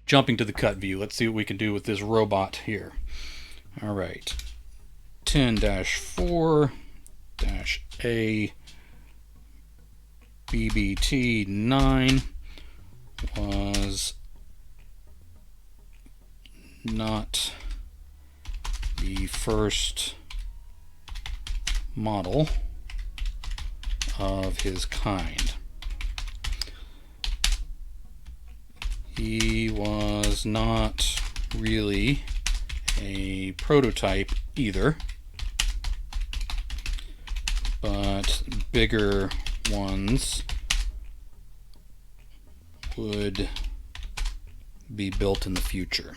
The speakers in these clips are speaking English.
jumping to the cut view. Let's see what we can do with this robot here. All right. 10-4-A BBT 9 was not the first model of his kind. He was not really a prototype either, but bigger ones would be built in the future.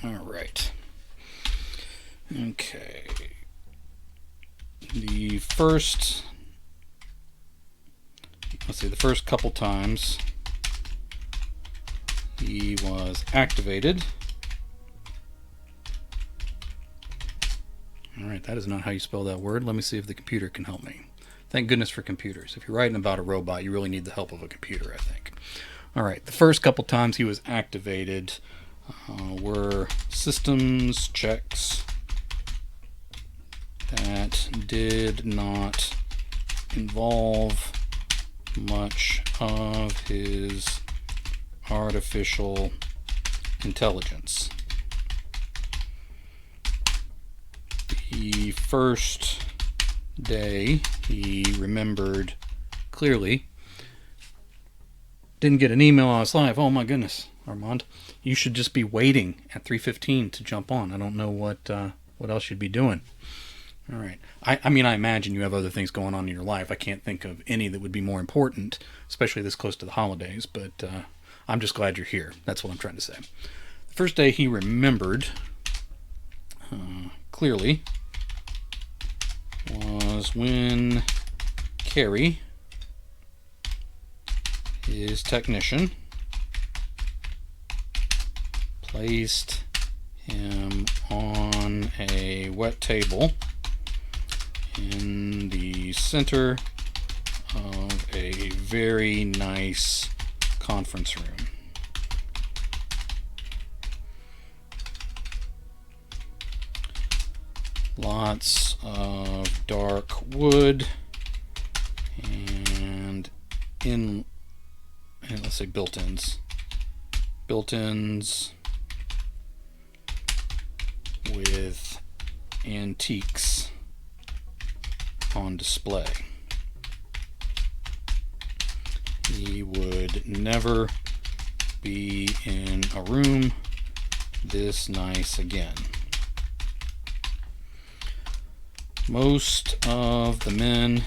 All right. Okay. The first couple times he was activated. All right, that is not how you spell that word. Let me see if the computer can help me. Thank goodness for computers. If you're writing about a robot, you really need the help of a computer, I think. All right, the first couple times he was activated were systems checks that did not involve much of his artificial intelligence. The first day he remembered clearly. Didn't get an email on his live. Oh my goodness, Armand. You should just be waiting at 3:15 to jump on. I don't know what else you'd be doing. All right. I mean, I imagine you have other things going on in your life. I can't think of any that would be more important, especially this close to the holidays, but I'm just glad you're here. That's what I'm trying to say. The first day he remembered clearly was when Carrie, his technician, placed him on a wet table in the center of a very nice conference room. Lots of dark wood and let's say built-ins with antiques on display. He would never be in a room this nice again. Most of the men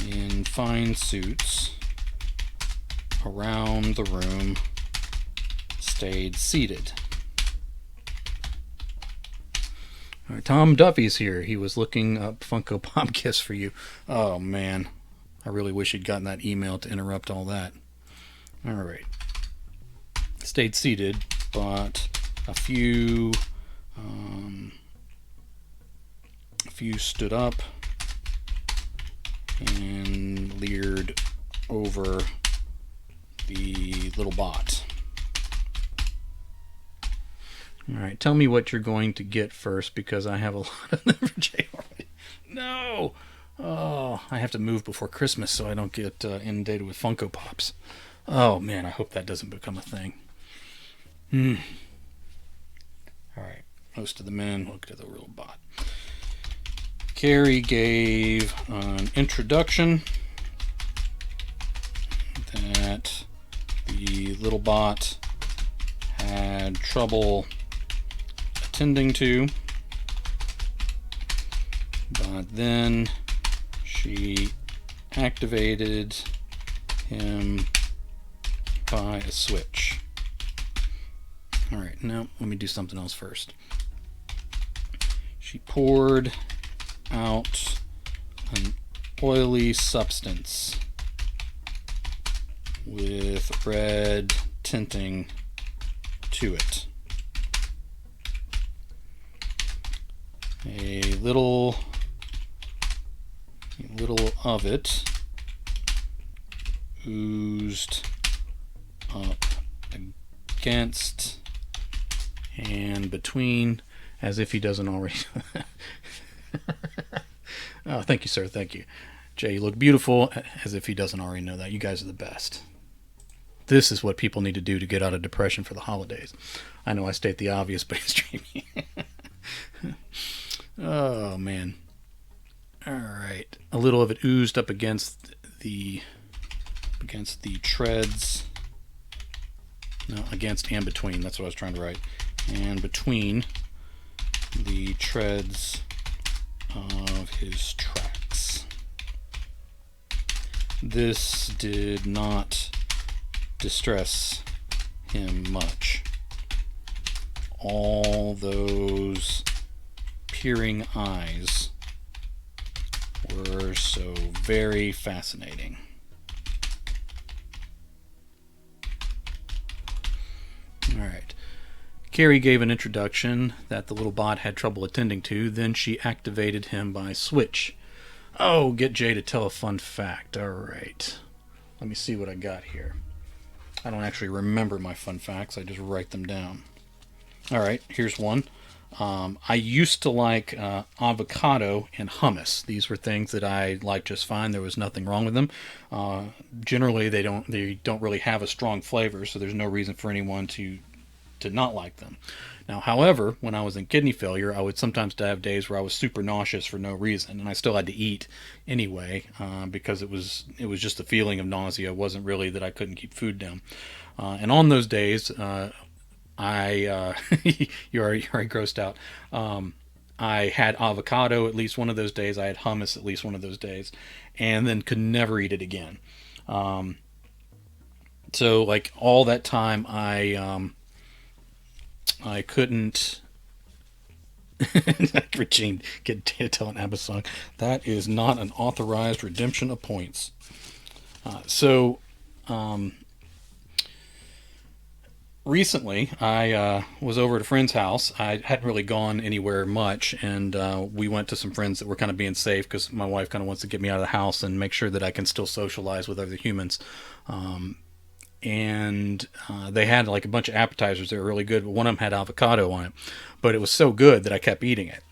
in fine suits around the room stayed seated. All right, Tom Duffy's here. He was looking up Funko Pop gifts for you. Oh man, I really wish he'd gotten that email to interrupt all that. All right, stayed seated, but a few stood up and leered over the little bot. All right, tell me what you're going to get first, because I have a lot of them for Jay already. No! Oh, I have to move before Christmas so I don't get inundated with Funko Pops. Oh, man, I hope that doesn't become a thing. All right, most of the men looked at the little bot. Carrie gave an introduction that the little bot had trouble attending to, but then she activated him by a switch. All right, now let me do something else first. She poured out an oily substance with red tinting to it. A little of it oozed up against and between, as if he doesn't already. Oh, thank you, sir. Thank you. Jay, you look beautiful, as if he doesn't already know that. You guys are the best. This is what people need to do to get out of depression for the holidays. I know I state the obvious, but it's streaming. Oh, man. All right. A little of it oozed up against the treads. No, against and between. That's what I was trying to write. And between the treads of his tracks. This did not distress him much. All those peering eyes were so very fascinating. All right. Carrie gave an introduction that the little bot had trouble attending to. Then she activated him by switch. Oh, get Jay to tell a fun fact. All right. Let me see what I got here. I don't actually remember my fun facts. I just write them down. All right, here's one. I used to like avocado and hummus. These were things that I liked just fine. There was nothing wrong with them. Generally, they don't really have a strong flavor, so there's no reason for anyone to not like them. Now, however, when I was in kidney failure, I would sometimes have days where I was super nauseous for no reason, and I still had to eat anyway because it was just the feeling of nausea. It wasn't really that I couldn't keep food down. And on those days, I you're already grossed out. I had avocado at least one of those days. I had hummus at least one of those days, and then could never eat it again. So like all that time, I couldn't. Regine, get telling Abba song. That is not an authorized redemption of points. Recently, I was over at a friend's house. I hadn't really gone anywhere much, and we went to some friends that were kind of being safe because my wife kind of wants to get me out of the house and make sure that I can still socialize with other humans. And they had like a bunch of appetizers that were really good, but one of them had avocado on it. But it was so good that I kept eating it.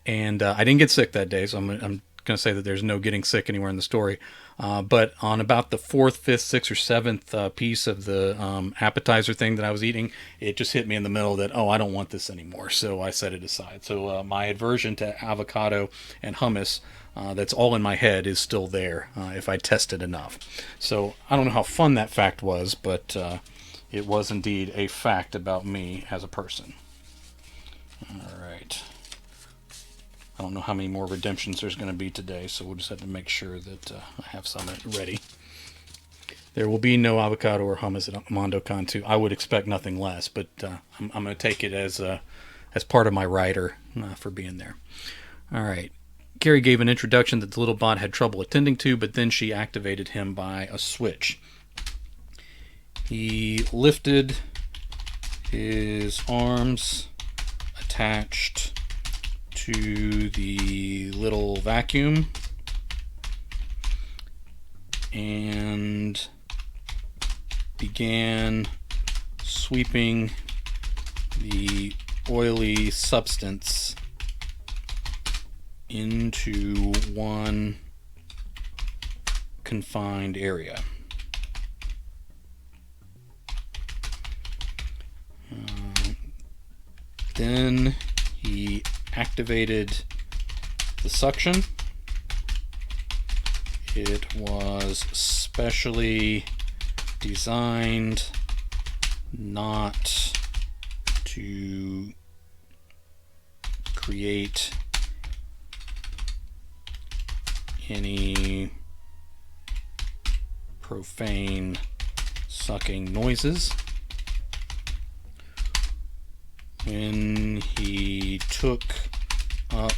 And I didn't get sick that day, so I'm going to say that there's no getting sick anywhere in the story. But on about the 4th, 5th, 6th, or 7th piece of the appetizer thing that I was eating, it just hit me in the middle that, I don't want this anymore. So I set it aside. So my aversion to avocado and hummus, that's all in my head, is still there if I test it enough. So I don't know how fun that fact was, but it was indeed a fact about me as a person. All right. I don't know how many more redemptions there's going to be today, so we'll just have to make sure that I have some ready. There will be no avocado or hummus at MondoCon 2. I would expect nothing less, but I'm going to take it as part of my rider for being there. All right. Carrie gave an introduction that the little bot had trouble attending to, but then she activated him by a switch. He lifted his arms attached to the little vacuum and began sweeping the oily substance into one confined area. Then he activated the suction. It was specially designed not to create any profane sucking noises. When he took up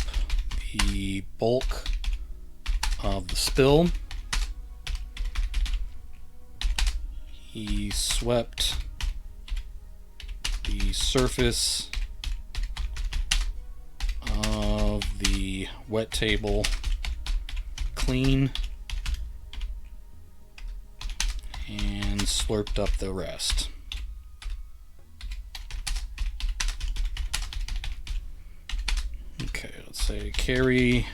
the bulk of the spill, he swept the surface of the wet table clean and slurped up the rest. Okay, let's say Carrie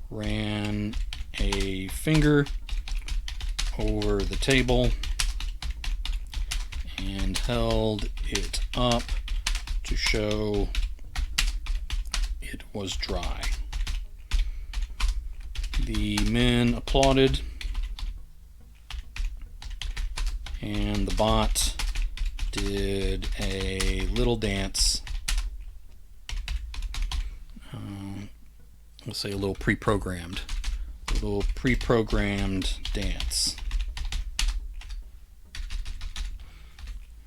ran a finger over the table and held it up to show it was dry. The men applauded, and the bot did a little dance. Let's say a little pre-programmed dance.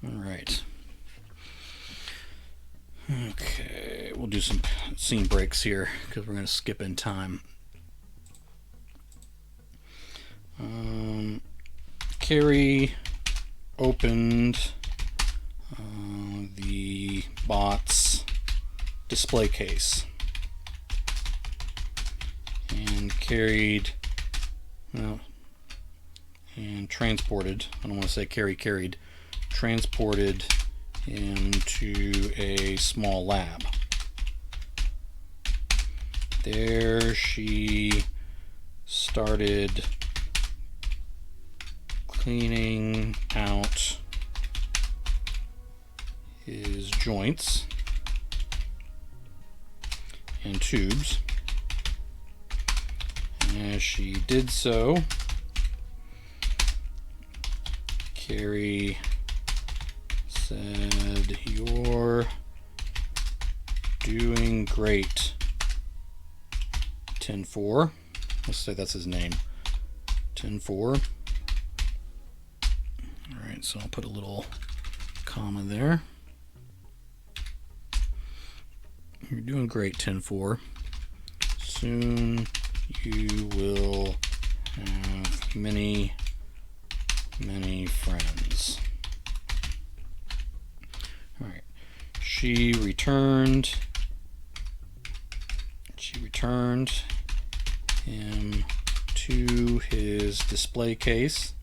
All right. Okay, we'll do some scene breaks here because we're going to skip in time. Carrie opened the bot's display case and carried, and transported, I don't want to say carried, transported into a small lab. There she started cleaning out his joints and tubes. As she did so, Carrie said, "You're doing great, 10-4." Let's say that's his name, 10-4. Alright, so I'll put a little comma there. You're doing great, 10-4. Soon you will have many, many friends. Alright. She returned him to his display case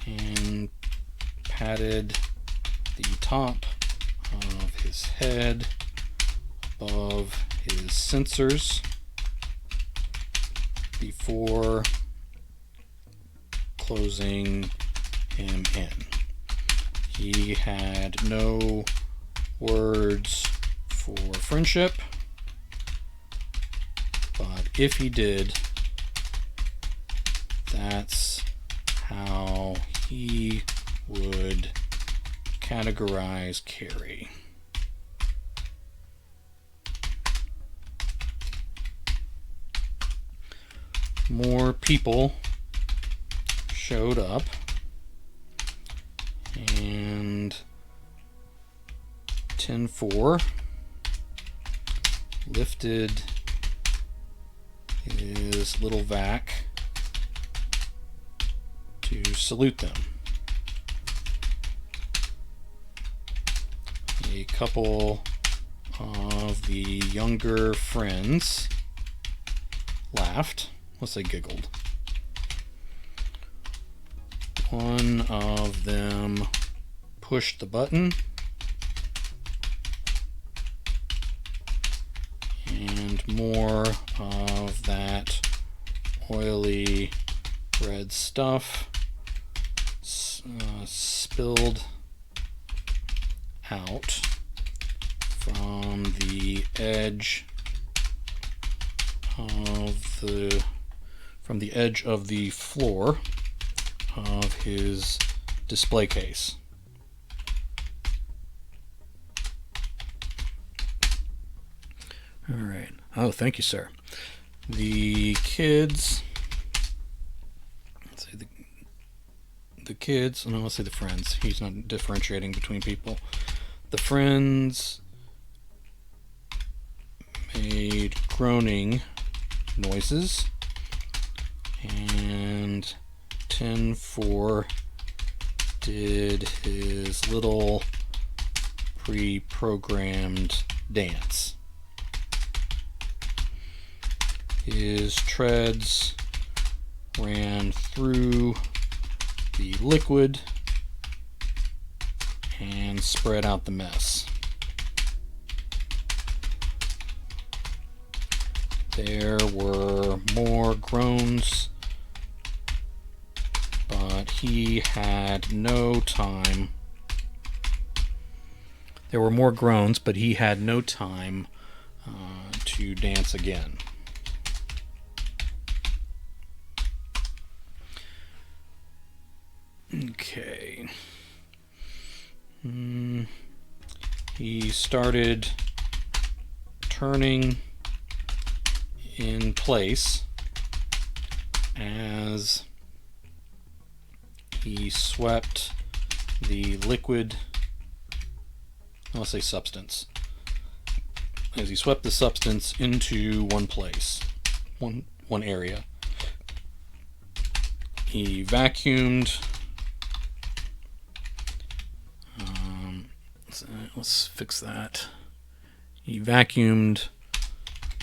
and patted the top of his head above his sensors before closing him in. He had no words for friendship, but if he did, that's how he would categorize Carrie. More people showed up, and 10-4 lifted his little vac to salute them. A couple of the younger friends laughed. Let's say giggled. One of them pushed the button, and more of that oily red stuff spilled out from the edge of the floor of his display case. All right. Oh, thank you, sir. The kids. Let's say the kids. No, let's say the friends. He's not differentiating between people. The friends made groaning noises, and 10-4 did his little pre-programmed dance. his treads ran through the liquid and spread out the mess. There were more groans, but he had no time. There were more groans, but he had no time to dance again. Okay. He started turning in place as he swept the liquid, I'll say substance, as he swept the substance into one place, one area. He vacuumed. Let's fix that. He vacuumed,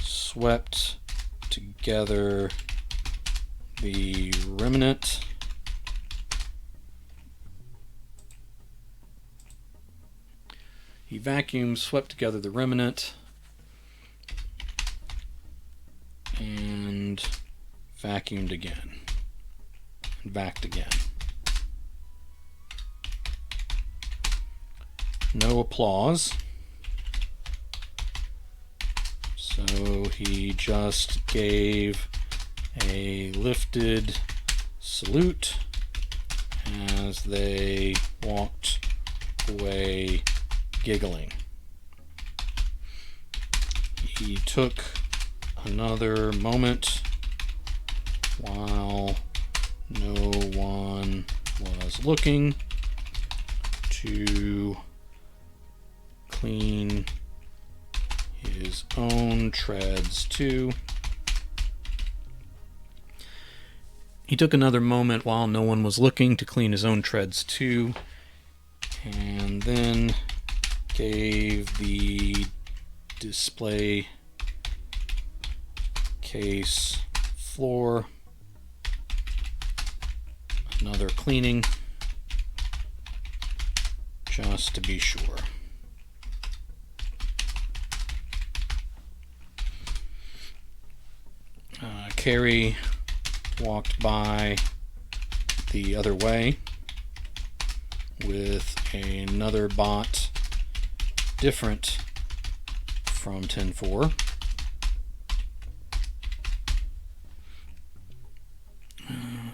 swept together the remnant, swept together the remnant, and vacuumed again, and vacked again. No applause. So he just gave a lifted salute as they walked away giggling. He took another moment while no one was looking to clean his own treads too. He took another moment while no one was looking to clean his own treads too, and then gave the display case floor another cleaning just to be sure. Carrie walked by the other way with another bot different from 10-4.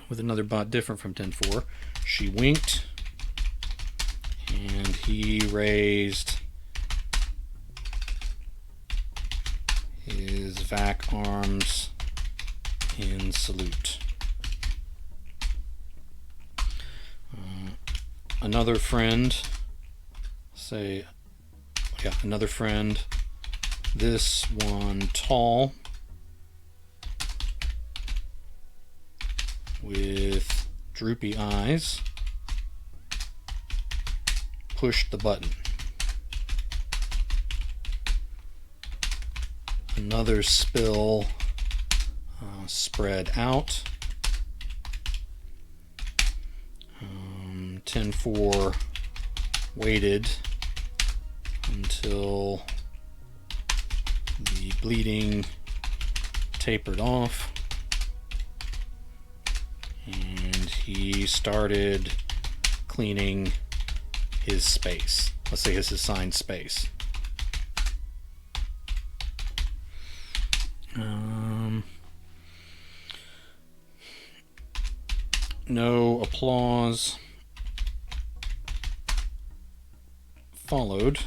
With another bot different from 10-4. She winked, and he raised his vac arms in salute. Another friend, another friend, this one tall, with droopy eyes, pushed the button. Another spill spread out. 10-4 waited until the bleeding tapered off, and he started cleaning his space. Let's say his assigned space. No applause followed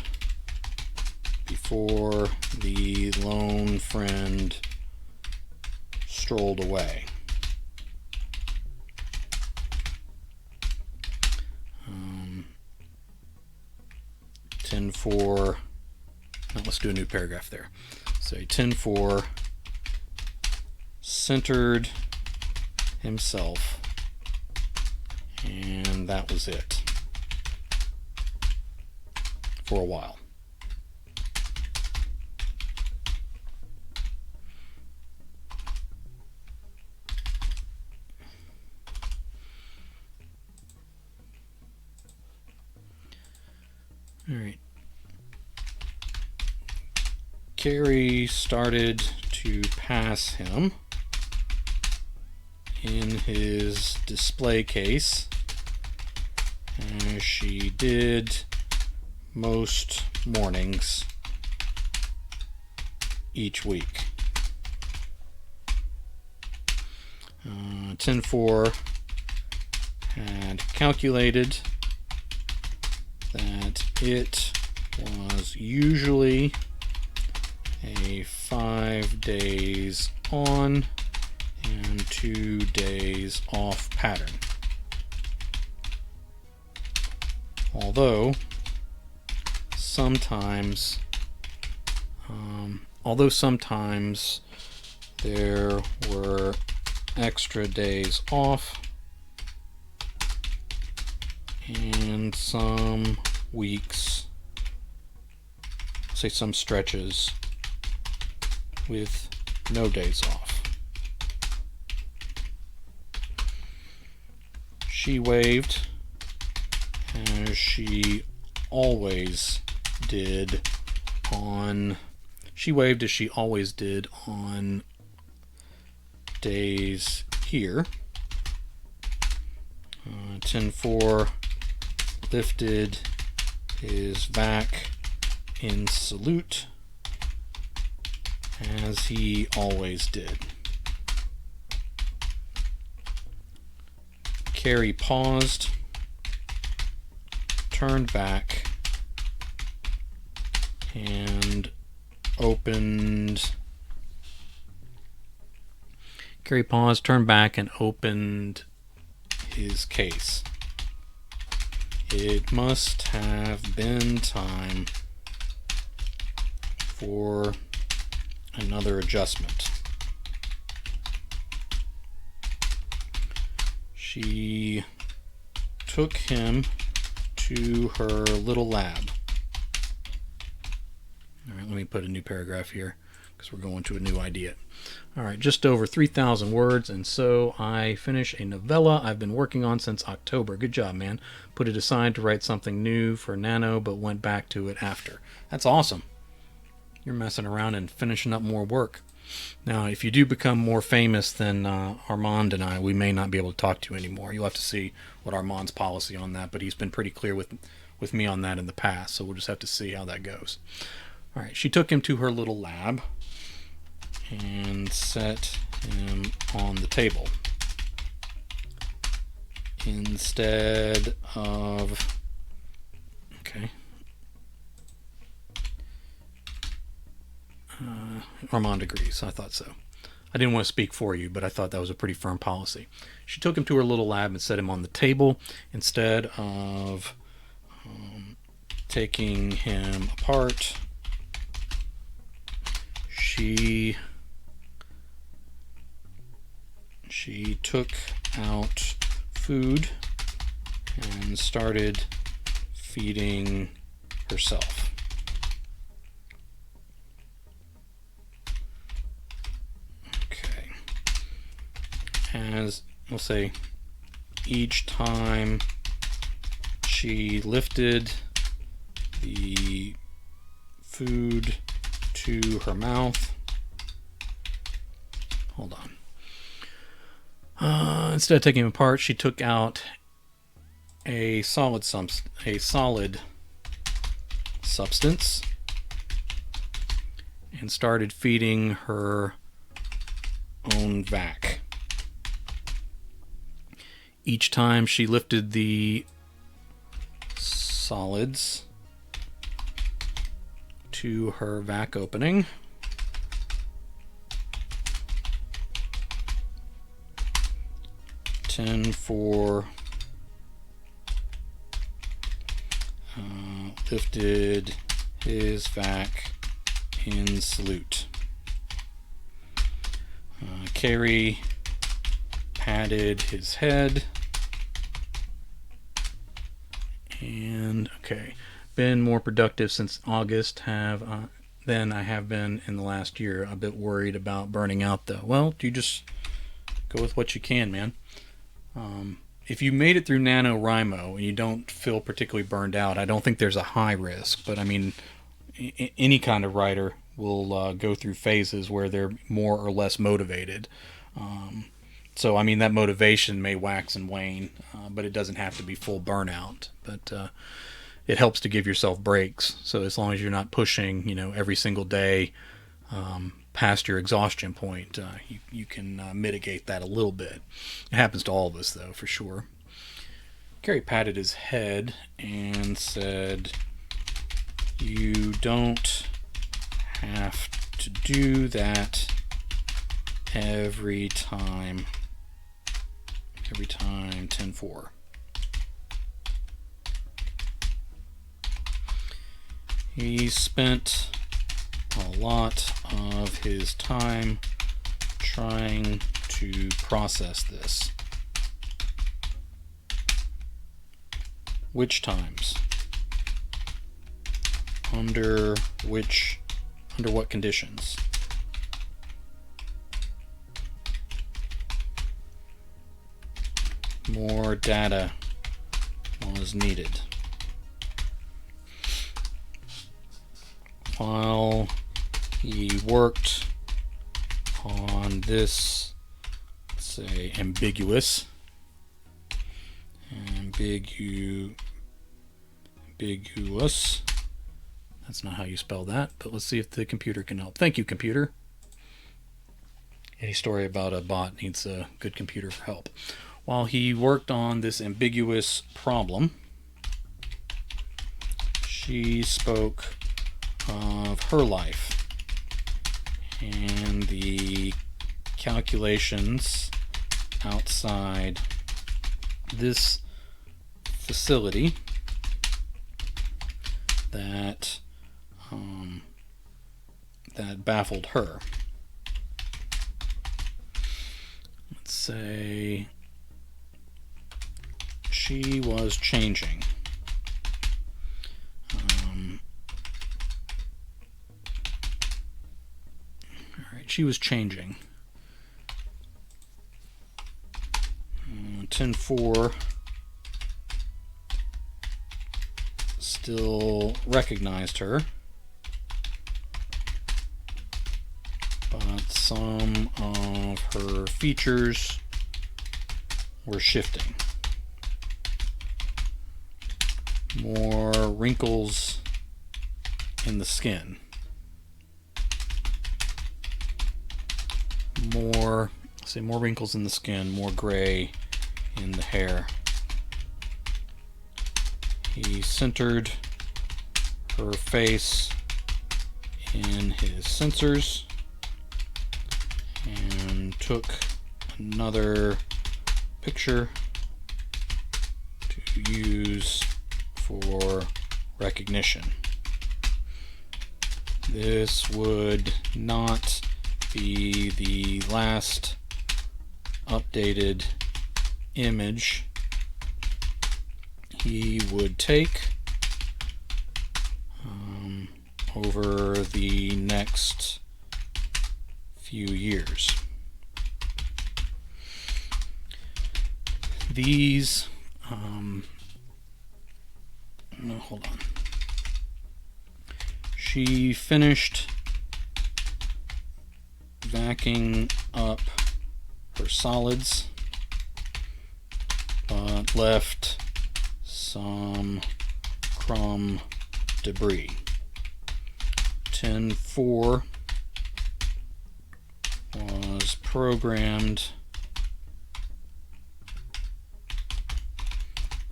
before the lone friend strolled away. 10-4. Now let's do a new paragraph there. Say 10-4 centered himself, and that was it for a while. Carrie started to pass him in his display case, as she did most mornings each week. 10-4 had calculated that it was usually a 5 days on and 2 days off pattern. Although sometimes there were extra days off and some weeks, say some stretches, with no days off. She waved as she always did on days here. 10-4 lifted his vac in salute, as he always did. Carrie paused, turned back, and opened his case. It must have been time for another adjustment. She took him to her little lab. All right, let me put a new paragraph here because we're going to a new idea. All right, just over 3,000 words, and so I finish a novella I've been working on since October. Good job, man. Put it aside to write something new for Nano, but went back to it after. That's awesome. You're messing around and finishing up more work. Now, if you do become more famous than Armand and I, we may not be able to talk to you anymore. You'll have to see what Armand's policy on that, but he's been pretty clear with me on that in the past, so we'll just have to see how that goes. All right, she took him to her little lab and set him on the table instead of, okay, Armand agrees. I thought so. I didn't want to speak for you, but I thought that was a pretty firm policy. She took him to her little lab and set him on the table instead of taking him apart. She took out food and started feeding herself. Okay. As we'll say, each time she lifted the food to her mouth. Hold on. Instead of taking him apart, she took out a solid substance and started feeding her own vac. Each time she lifted the solids to her vac opening, for lifted his vac in salute. Carrie patted his head and been more productive since August than I have been in the last year. A bit worried about burning out though. Well, you just go with what you can, man. If you made it through NaNoWriMo and you don't feel particularly burned out, I don't think there's a high risk, but I mean, any kind of writer will go through phases where they're more or less motivated. So, I mean, that motivation may wax and wane, but it doesn't have to be full burnout. But it helps to give yourself breaks. So as long as you're not pushing, every single day past your exhaustion point, you can mitigate that a little bit. It happens to all of us, though, for sure. Gary patted his head and said, "You don't have to do that every time. 10-4. He spent a lot of his time trying to process this. Which times? Under what conditions? More data was needed. While he worked on this, let's say, ambiguous, that's not how you spell that, but let's see if the computer can help. Thank you, computer. Any story about a bot needs a good computer for help. While he worked on this ambiguous problem, she spoke of her life and the calculations outside this facility that baffled her. Let's say she was changing. She was changing. 10-4 still recognized her, but some of her features were shifting. More wrinkles in the skin. More wrinkles in the skin, more gray in the hair. He centered her face in his sensors and took another picture to use for recognition. This would not be the last updated image he would take over the next few years. These no, hold on. She finished vacuuming up her solids, but left some crumb debris. 10-4 was programmed.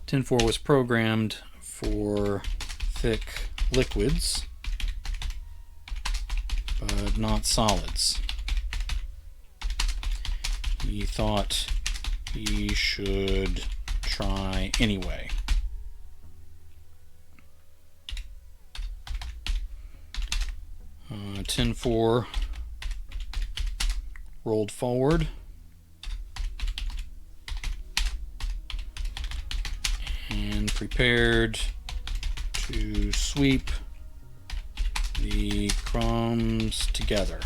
10-4 was programmed for thick liquids, but not solids. He thought he should try anyway. Uh, 10-4 rolled forward and prepared to sweep the crumbs together.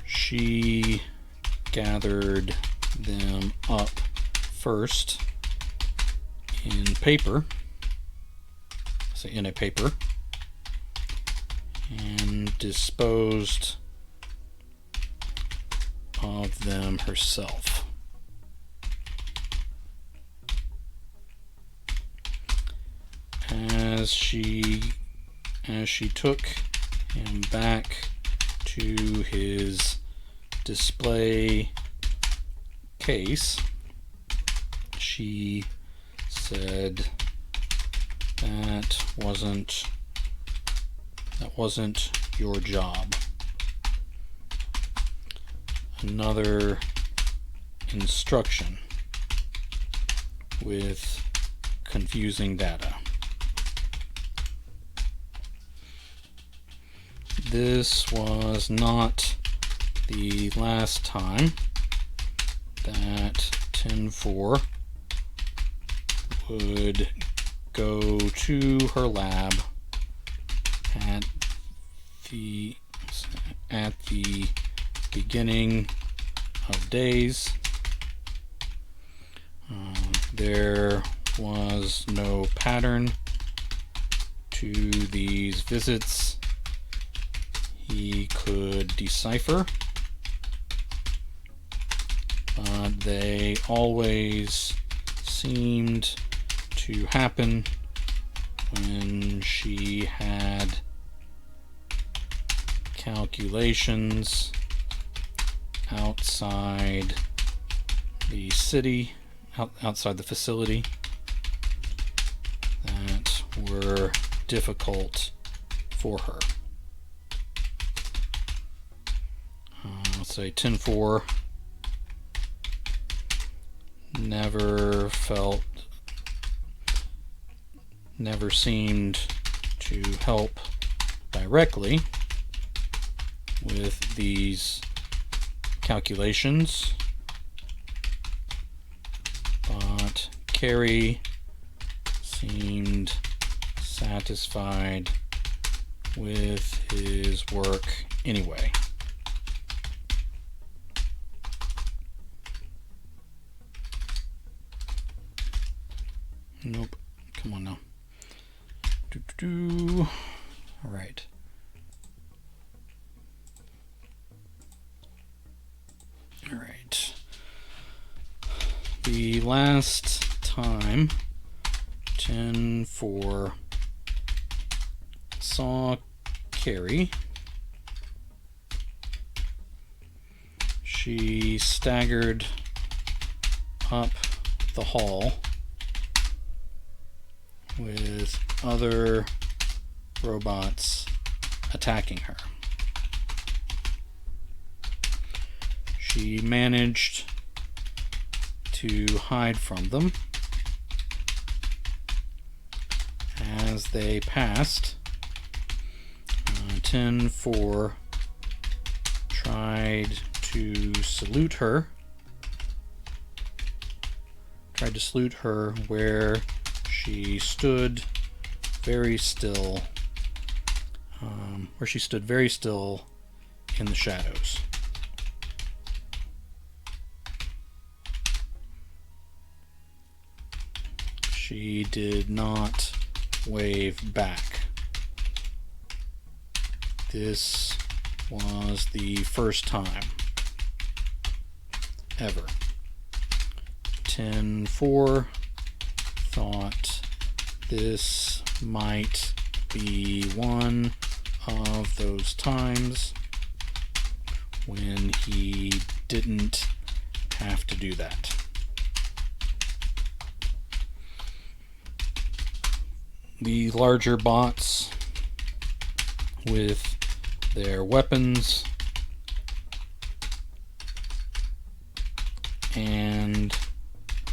She gathered them up first in paper, in a paper, and disposed of them herself. As she took him back to his display case, she said, that wasn't your job. Another instruction with confusing data. This was not the last time that 10-4 would go to her lab at the beginning of days. There was no pattern to these visits he could decipher, but they always seemed to happen when she had calculations outside the city, outside the facility, that were difficult for her. Let's say 10-4 never seemed to help directly with these calculations, but Carrie seemed satisfied with his work anyway. Nope. Come on now. All right. All right. The last time 10-4 saw Carrie, she staggered up the hall with other robots attacking her. She managed to hide from them. As they passed, 10-4 tried to salute her where she stood very still, in the shadows. She did not wave back. This was the first time ever. 10-4 thought this might be one of those times when he didn't have to do that. The larger bots with their weapons and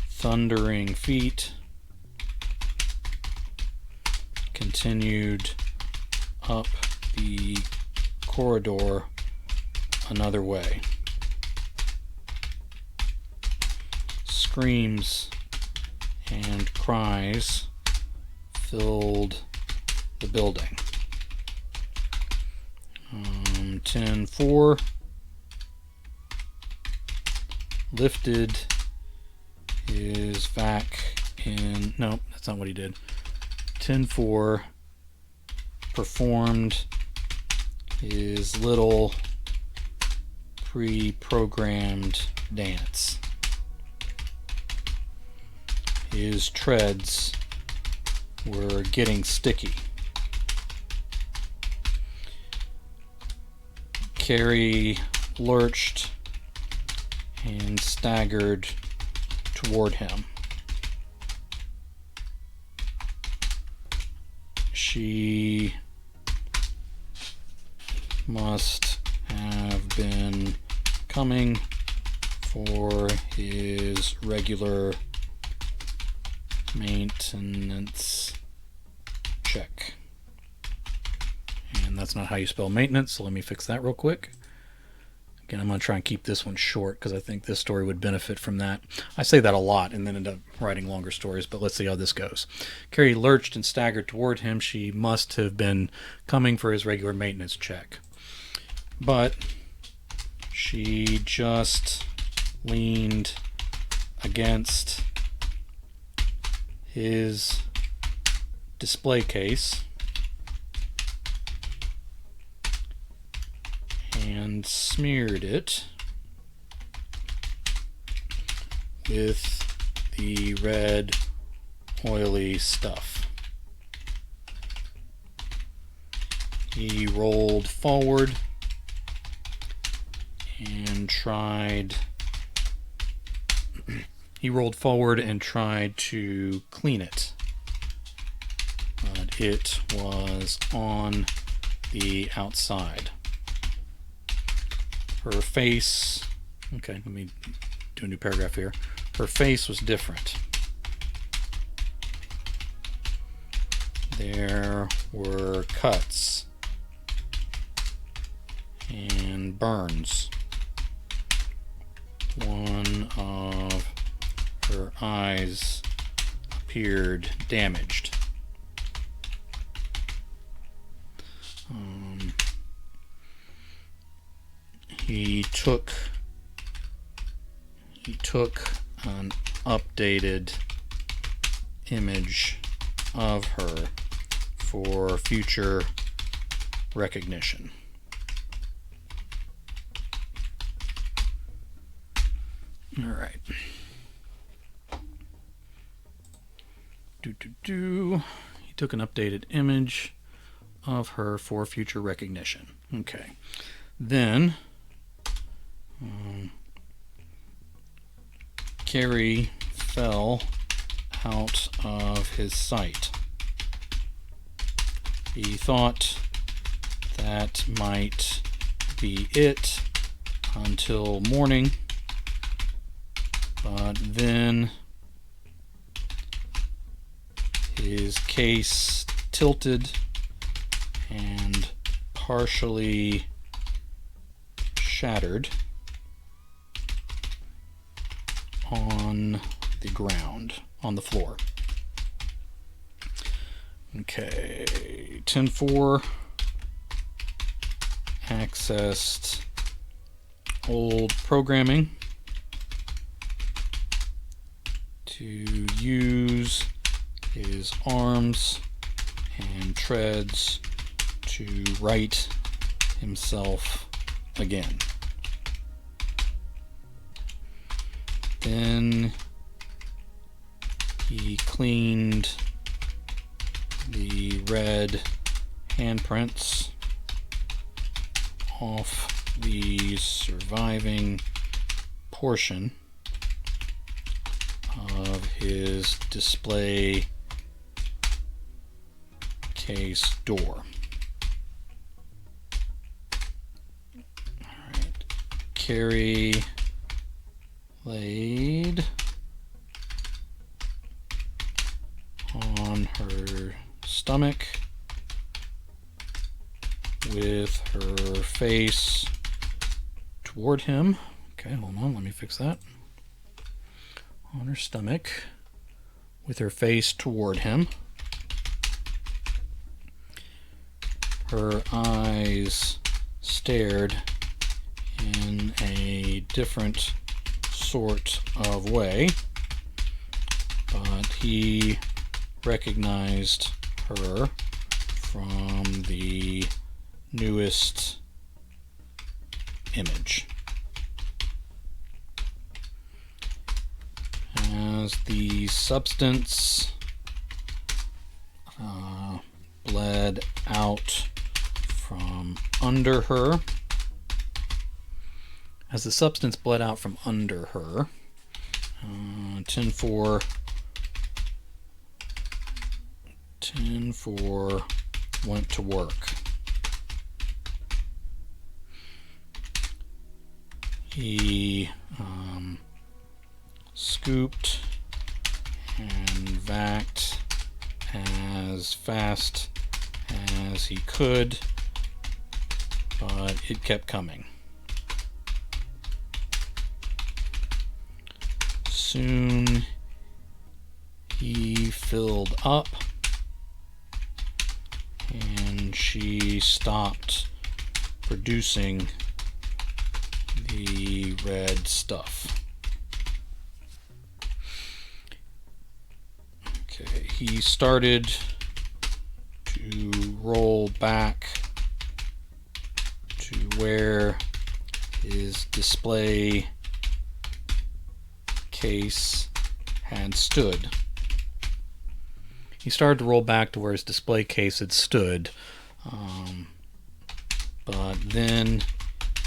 thundering feet continued up the corridor another way. Screams and cries filled the building. 10-4 lifted his vac in. Nope, that's not what he did. 10-4 performed his little pre-programmed dance. His treads were getting sticky. Carrie lurched and staggered toward him. She must have been coming for his regular maintenance check. And that's not how you spell maintenance, so let me fix that real quick. Again, I'm going to try and keep this one short because I think this story would benefit from that. I say that a lot and then end up writing longer stories, but let's see how this goes. Carrie lurched and staggered toward him. She must have been coming for his regular maintenance check. But she just leaned against his display case and smeared it with the red oily stuff. He rolled forward and tried to clean it, but it was on the outside. Her face, okay, let me do a new paragraph here. Her face was different. There were cuts and burns. One of her eyes appeared damaged. He took an updated image of her for future recognition. All right. He took an updated image of her for future recognition. Okay. Then Carrie fell out of his sight. He thought that might be it until morning, but then his case tilted and partially shattered on the ground, on the floor. Okay, 10-4 accessed old programming to use his arms and treads to right himself again. Then he cleaned the red handprints off the surviving portion of his display case door. All right. Carrie laid on her stomach with her face toward him. Okay, hold on, let me fix that. On her stomach with her face toward him. Her eyes stared in a different sort of way, but he recognized her from the newest image. As the substance bled out from under her, 10-4 went to work. He scooped and vacked as fast as he could, but it kept coming. Soon he filled up, and she stopped producing the red stuff. Okay, he started to roll back to where his display case had stood. He started to roll back to where his display case had stood, but then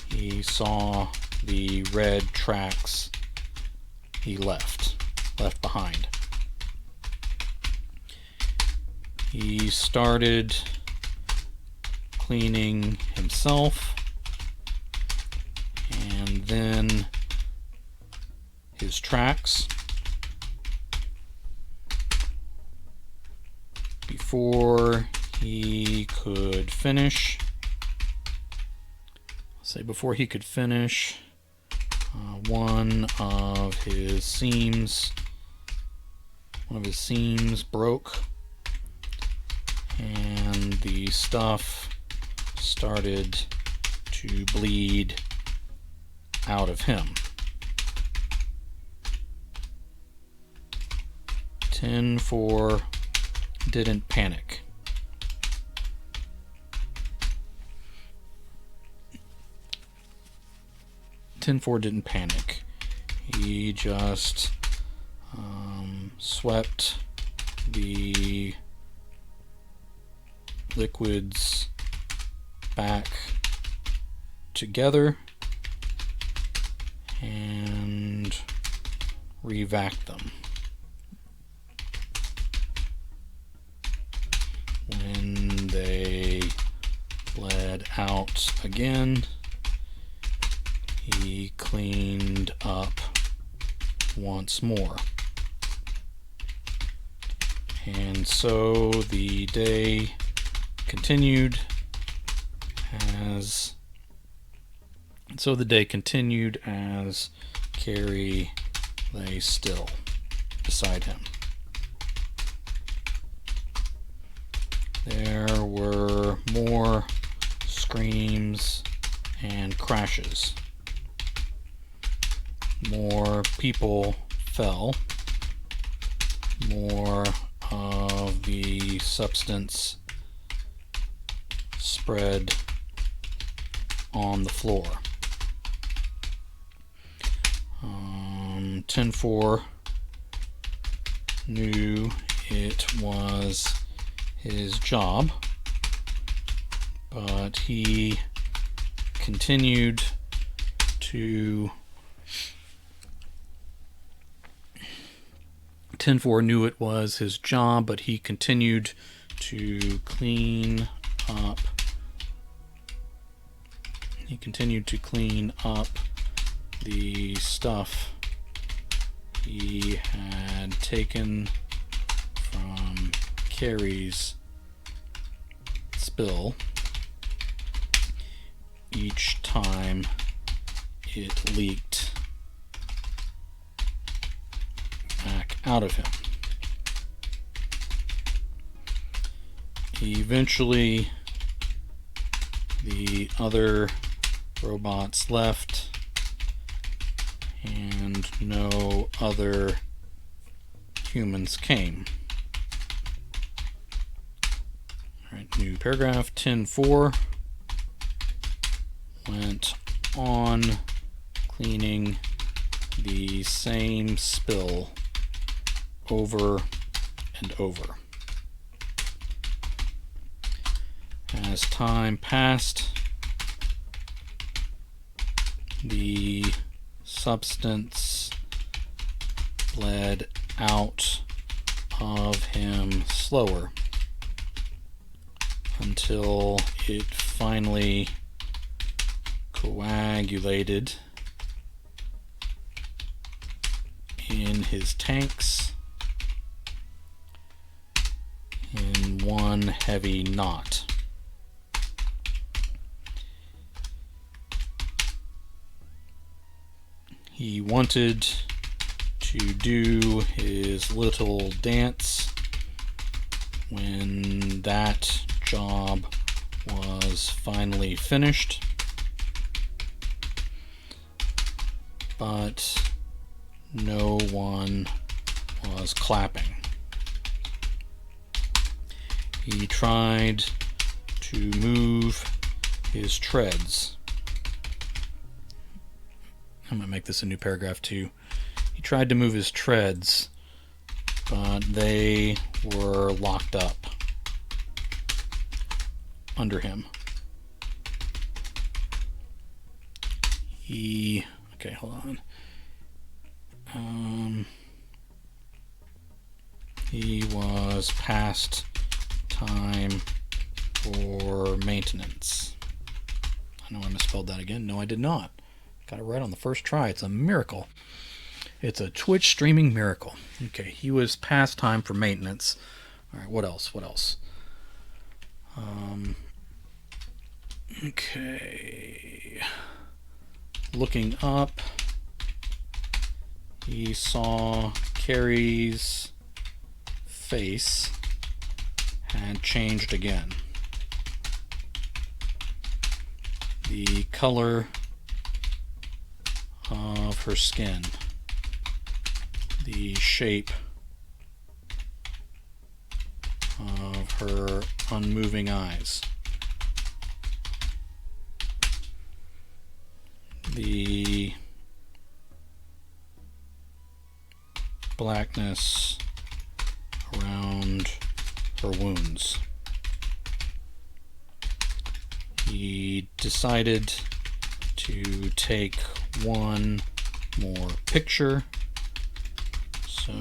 he saw the red tracks he left behind. He started cleaning himself, and then his tracks. Before he could finish, one of his seams broke, and the stuff started to bleed out of him. 10-4 didn't panic. He just swept the liquids back together and revac them. When they bled out again, he cleaned up once more. And so the day continued as Carrie lay still beside him. There were more screams and crashes. More people fell. More of the substance spread on the floor. 10-4 knew it was his job, but he continued to 10-4 knew it was his job, but he continued to clean up. He continued to clean up the stuff he had taken from Carrie's spill each time it leaked back out of him. Eventually, the other robots left, and no other humans came. All right, new paragraph. 10-4 went on cleaning the same spill over and over. As time passed, the substance bled out of him slower until it finally coagulated in his tanks in one heavy knot. He wanted to do his little dance when that job was finally finished, but no one was clapping. He tried to move his treads. I'm going to make this a new paragraph too. He tried to move his treads, but they were locked up under him. Okay, hold on. He was past time for maintenance. I know I misspelled that again. No, I did not. Got it right on the first try. It's a miracle. It's a Twitch streaming miracle. Okay, he was past time for maintenance. All right, what else? Okay. Looking up, he saw Carrie's face had changed again. The color of her skin, the shape of her unmoving eyes, the blackness around her wounds. He decided to take one more picture so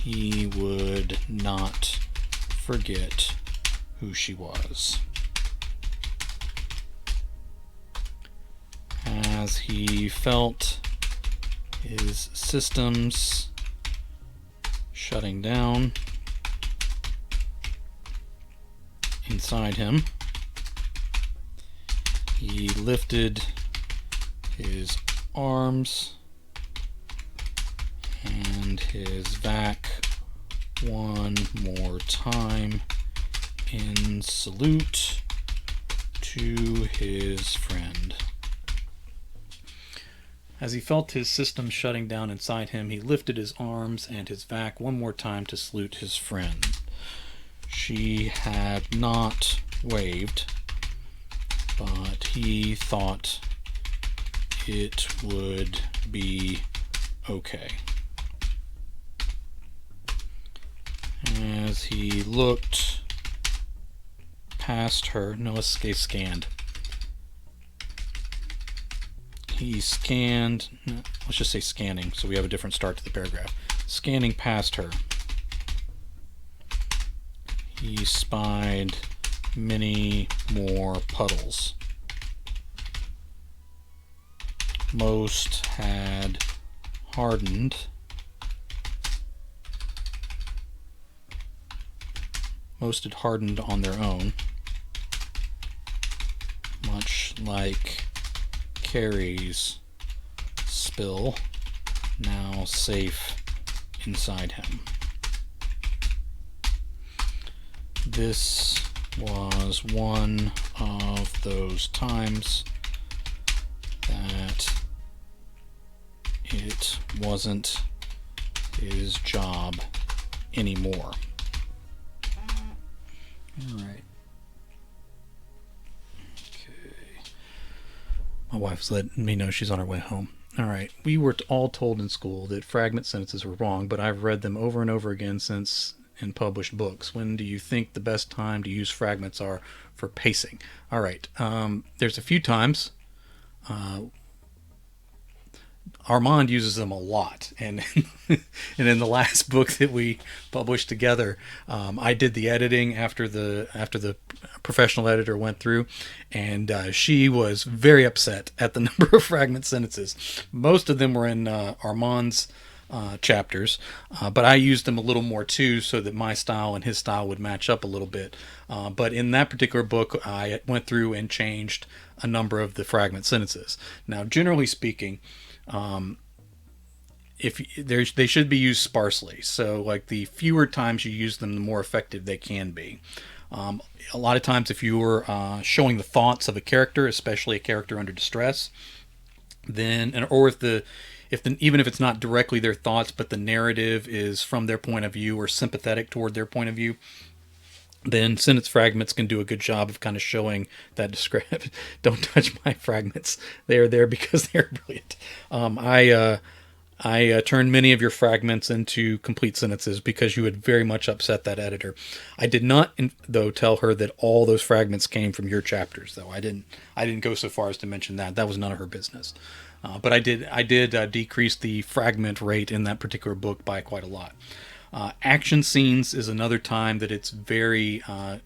he would not forget who she was. As he felt his systems shutting down inside him, he lifted his arms and his vac one more time in salute to his friend. As he felt his system shutting down inside him, he lifted his arms and his vac one more time to salute his friend. She had not waved, but he thought it would be okay. As he looked past her, no, let's say scanned. He scanned, let's just say scanning, so we have a different start to the paragraph. Scanning past her, he spied many more puddles. Most had hardened. Most had hardened on their own, much like Carrie's spill, now safe inside him. This was one of those times that it wasn't his job anymore. All right. Okay. My wife's letting me know she's on her way home. All right. We were all told in school that fragment sentences were wrong, but I've read them over and over again since in published books. When do you think the best time to use fragments are for pacing? All right. There's a few times. Armand uses them a lot, and and in the last book that we published together, I did the editing after the professional editor went through, and she was very upset at the number of fragment sentences. Most of them were in Armand's chapters, but I used them a little more too, so that my style and his style would match up a little bit. But in that particular book, I went through and changed a number of the fragment sentences. Now, generally speaking, if they should be used sparsely. So, like, the fewer times you use them, the more effective they can be. A lot of times, if you're showing the thoughts of a character, especially a character under distress, then, or even if it's not directly their thoughts, but the narrative is from their point of view or sympathetic toward their point of view, then sentence fragments can do a good job of kind of showing that description. Don't touch my fragments. They are there because they're brilliant. I turned many of your fragments into complete sentences because you had very much upset that editor. I did not, though, tell her that all those fragments came from your chapters, though. I didn't go so far as to mention that. That was none of her business. But I did decrease the fragment rate in that particular book by quite a lot. Action scenes is another time that it's very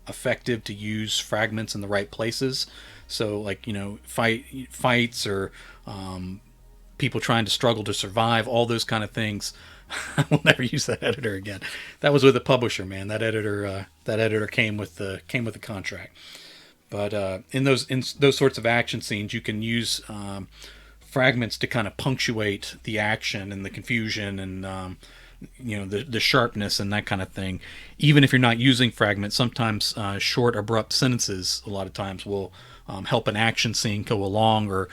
effective to use fragments in the right places. So, like, fights or people trying to struggle to survive, all those kind of things. I will never use that editor again. That was with a publisher, man. That editor came with the contract. But in those sorts of action scenes, you can use fragments to kind of punctuate the action and the confusion and the sharpness and that kind of thing. Even if you're not using fragments, sometimes short, abrupt sentences a lot of times will help an action scene go along, or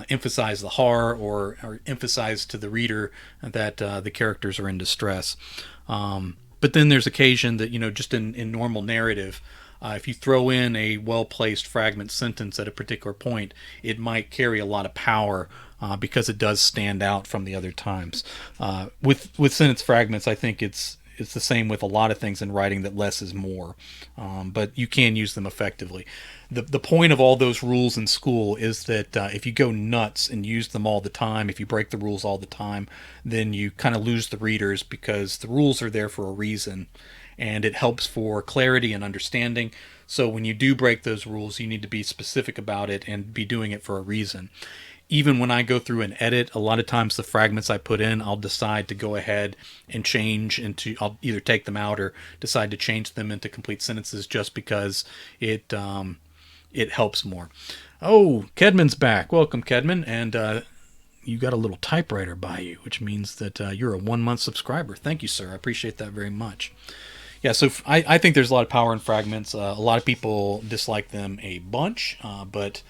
emphasize the horror, or emphasize to the reader that the characters are in distress. But then there's occasion that, just in normal narrative, if you throw in a well-placed fragment sentence at a particular point, it might carry a lot of power because it does stand out from the other times. With sentence fragments, I think it's the same with a lot of things in writing, that less is more. But you can use them effectively. The point of all those rules in school is that if you go nuts and use them all the time, if you break the rules all the time, then you kind of lose the readers, because the rules are there for a reason, and it helps for clarity and understanding. So when you do break those rules, you need to be specific about it and be doing it for a reason. Even when I go through and edit, a lot of times the fragments I put in, I'll decide to go ahead and change I'll either take them out or decide to change them into complete sentences, just because it helps more. Oh, Kedman's back. Welcome, Kedman. And you got a little typewriter by you, which means that you're a 1-month subscriber. Thank you, sir. I appreciate that very much. Yeah, so I think there's a lot of power in fragments. A lot of people dislike them a bunch, but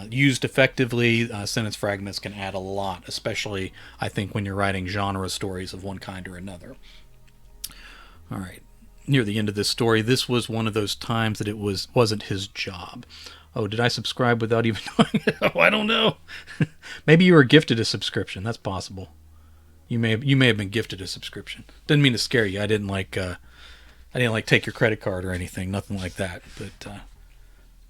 used effectively, sentence fragments can add a lot, especially, I think, when you're writing genre stories of one kind or another. All right. Near the end of this story, this was one of those times that it wasn't his job. Oh, did I subscribe without even knowing it? Oh, I don't know. Maybe you were gifted a subscription. That's possible. You may have been gifted a subscription. Didn't mean to scare you. I didn't take your credit card or anything. Nothing like that. But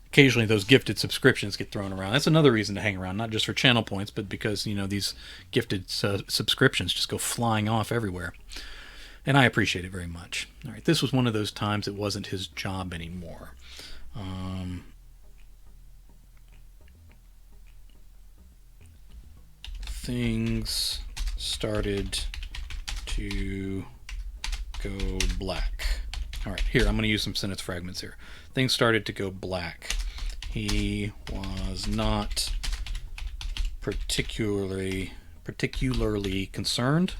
occasionally those gifted subscriptions get thrown around. That's another reason to hang around, not just for channel points, but because these gifted subscriptions just go flying off everywhere. And I appreciate it very much. All right, this was one of those times it wasn't his job anymore. Things started to go black. All right, here, I'm going to use some sentence fragments here. Things started to go black. He was not particularly concerned.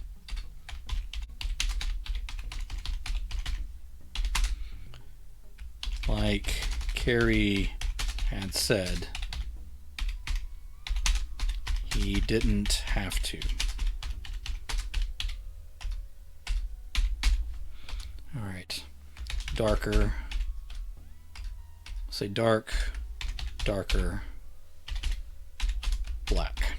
Like Carrie had said, he didn't have to. All right. Darker. Say dark, darker, black.